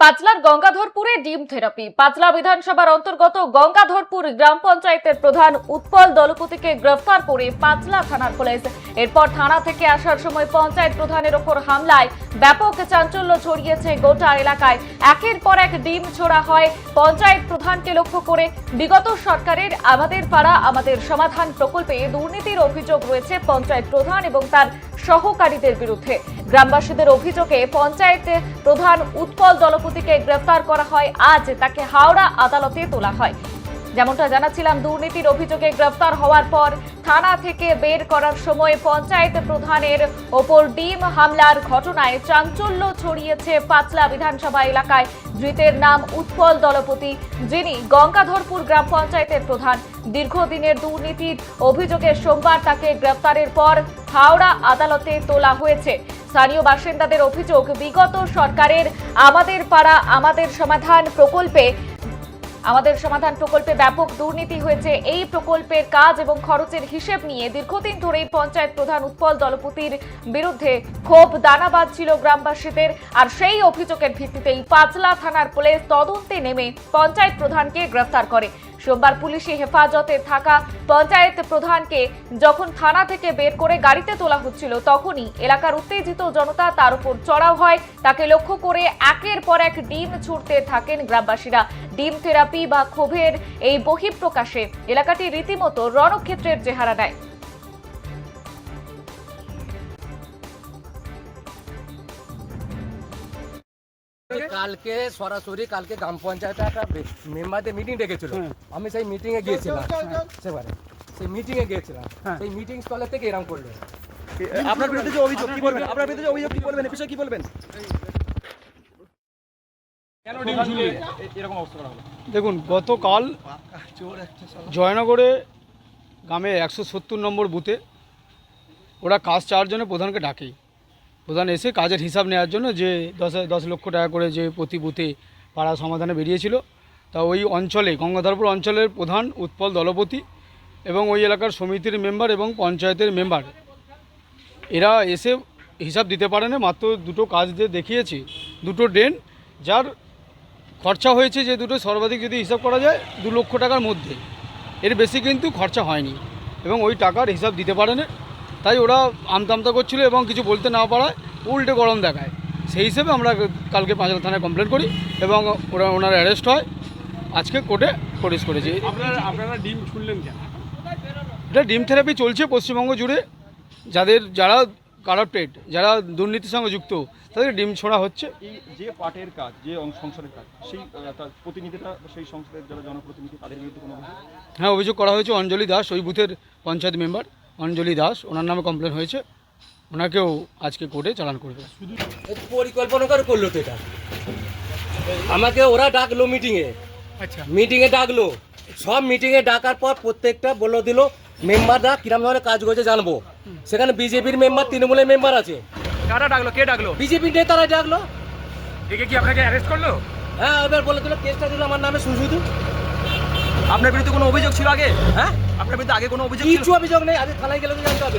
পাঁচলার গঙ্গাধরপুরে ডিম থেরাপি। পাঁচলা বিধানসভার অন্তর্গত গঙ্গাধরপুর গ্রাম পঞ্চায়েতের প্রধান উৎপল দলপতিকে গ্রেফতার করে পাঁচলা থানার পুলিশ। এরপর থানা থেকে আসার সময় পঞ্চায়েত প্রধানের ওপর হামলায় ব্যাপক চাঞ্চল্য ছড়িয়েছে গোটা এলাকায়। একের পর এক ডিম ছোড়া হয় পঞ্চায়েত প্রধানকে লক্ষ্য করে। বিগত সরকারের আমাদের পাড়া আমাদের সমাধান প্রকল্পে দুর্নীতির অভিযোগ রয়েছে পঞ্চায়েত প্রধান এবং তার সহকারীদের বিরুদ্ধে। গ্রামবাসীদের অভিযোগে পঞ্চায়েত প্রধান উৎপল দলপতিকে গ্রেফতার করা হয়। আজ তাকে হাওড়া আদালতে তোলা হয়। যেমনটা জানাচ্ছিলাম, দুর্নীতির অভিযোগে গ্রেফতার হওয়ার পর থানা থেকে বের করার সময় পঞ্চায়েত প্রধানের ওপর ডিম হামলার ঘটনায় চাঞ্চল্য ছড়িয়েছে পাঁচলা বিধানসভা এলাকায়। ধৃতের নাম উৎপল দলপতি, যিনি গঙ্গাধরপুর গ্রাম পঞ্চায়েতের প্রধান। দীর্ঘদিনের দুর্নীতির অভিযোগে সোমবার তাকে গ্রেফতারের পর হাওড়া আদালতে তোলা হয়েছে। স্থানীয় বাসিন্দাদের অভিযোগ, বিগত সরকারের আমাদের পাড়া আমাদের সমাধান প্রকল্পে ব্যাপক দুর্নীতি হয়েছে। এই প্রকল্পের কাজ এবং খরচের হিসেব নিয়ে দীর্ঘদিন ধরেই পঞ্চায়েত প্রধান উৎপল দলপতির বিরুদ্ধে ক্ষোভ দানা বাঁধছিল গ্রামবাসীদের। আর সেই অভিযোগের ভিত্তিতেই পাঁচলা থানার পুলিশ তদন্তে নেমে পঞ্চায়েত প্রধানকে গ্রেফতার করে। সোমবার পুলিশি হেফাজতে থাকা পঞ্চায়েত প্রধানকে যখন থানা থেকে বের করে গাড়িতে তোলা হচ্ছিল, তখনই এলাকার উত্তেজিত জনতা তার উপর চড়াও হয়। তাকে লক্ষ্য করে একের পর এক ডিম ছুড়তে থাকেন গ্রামবাসীরা। ডিম থেরাপি বা ক্ষোভের এই বহিঃপ্রকাশে এলাকাটি রীতিমতো রণক্ষেত্রের চেহারা নেয়। কালকে সরাসরি গ্রাম পঞ্চায়েতে একটা মেম্বারদের মিটিং ডেকেছিল। আমি সেই মিটিং এ গিয়েছিলাম। সেই মিটিং এ গিয়েছিলাম। সেই মিটিং স্থলে থেকে এরকম করলো। আপনার বিরুদ্ধে যে অভিযোগ কি বলবেন? আপনার বিরুদ্ধে যে অভিযোগ কি বলবেন? এই বিষয়ে কি বলবেন? কেন ডিম ঝুলিয়ে এরকম অবস্থা করা হলো? দেখুন, গতকাল জয়নগরে গ্রামে 170 নম্বর বুথে ওরা কাজ চাওয়ার জন্য প্রধানকে ডাকেই। প্রধান এসে কাজের হিসাব নেওয়ার জন্য যে 10 লক্ষ টাকা করে যে প্রতি বুথে পাড়া সমাধানে বেরিয়েছিল, তা ওই অঞ্চলে গঙ্গাধরপুর অঞ্চলের প্রধান উৎপল দলপতি এবং ওই এলাকার সমিতির মেম্বার এবং পঞ্চায়েতের মেম্বার এরা এসে হিসাব দিতে পারে না। মাত্র দুটো কাজ দিয়ে দেখিয়েছে, দুটো ড্রেন, যার খরচা হয়েছে যে দুটো সর্বাধিক যদি হিসাব করা যায় 2 লক্ষ টাকার মধ্যে, এর বেশি কিন্তু খরচা হয়নি এবং ওই টাকার হিসাব দিতে পারে না। তাই ওরা আমতামতা করছিল এবং কিছু বলতে না পারায় উল্টে গরম দেখায়। সেই হিসেবে আমরা কালকে পাঁচলা থানায় কমপ্লেন করি এবং ওনার অ্যারেস্ট হয়। আজকে কোর্টে প্রডিউস করেছি। আপনারা ডিম ছুড়লেন কেন? এটা ডিম থেরাপি চলছে পশ্চিমবঙ্গ জুড়ে। যারা কারাপ্টেড, যারা দুর্নীতির সঙ্গে যুক্ত, তাদের ডিম ছোড়া হচ্ছে। এই যে পাটের কাজ, যে সংসদের কাজ, সেই তার প্রতিনিধিটা, সেই সংসদের যারা জনপ্রতিনিধি, তাদের বিরুদ্ধে কোনো অভিযোগ? হ্যাঁ, অভিযোগ করা হয়েছে। অঞ্জলি দাস, ওই বুথের পঞ্চায়েত মেম্বার অঞ্জলি দাস, ওনার নামে কমপ্লেন হয়েছে। ওনাকেও আজকে কোর্টে চালান করবে। পরিকল্পনা করে করলো তো এটা। আমাকে ওরা ডাকলো মিটিংয়ে। মিটিংয়ে ডাকলো, সব মিটিংয়ে ডাকার পর প্রত্যেকটা বলে দিল মেম্বাররা কিরম ধরনের কাজ করছে জানবো। সেখানে বিজেপির মেম্বার, তৃণমূলের মেম্বার আছে। কারা ডাকলো? কে ডাকলো? বিজেপির নেতারা ডাকলো। একে কি আপনাকে অ্যারেস্ট করলো? হ্যাঁ, এবার বলে দিল কেসটা দিল আমার নামে শুধু। আপনার বিরুদ্ধে কোনো অভিযোগ ছিল আগে? হ্যাঁ, আপনার বিরুদ্ধে আগে কোনো অভিযোগ কিছু ছিল? অভিযোগ নেই। আজ থানায় গেলে তো জানতে হবে।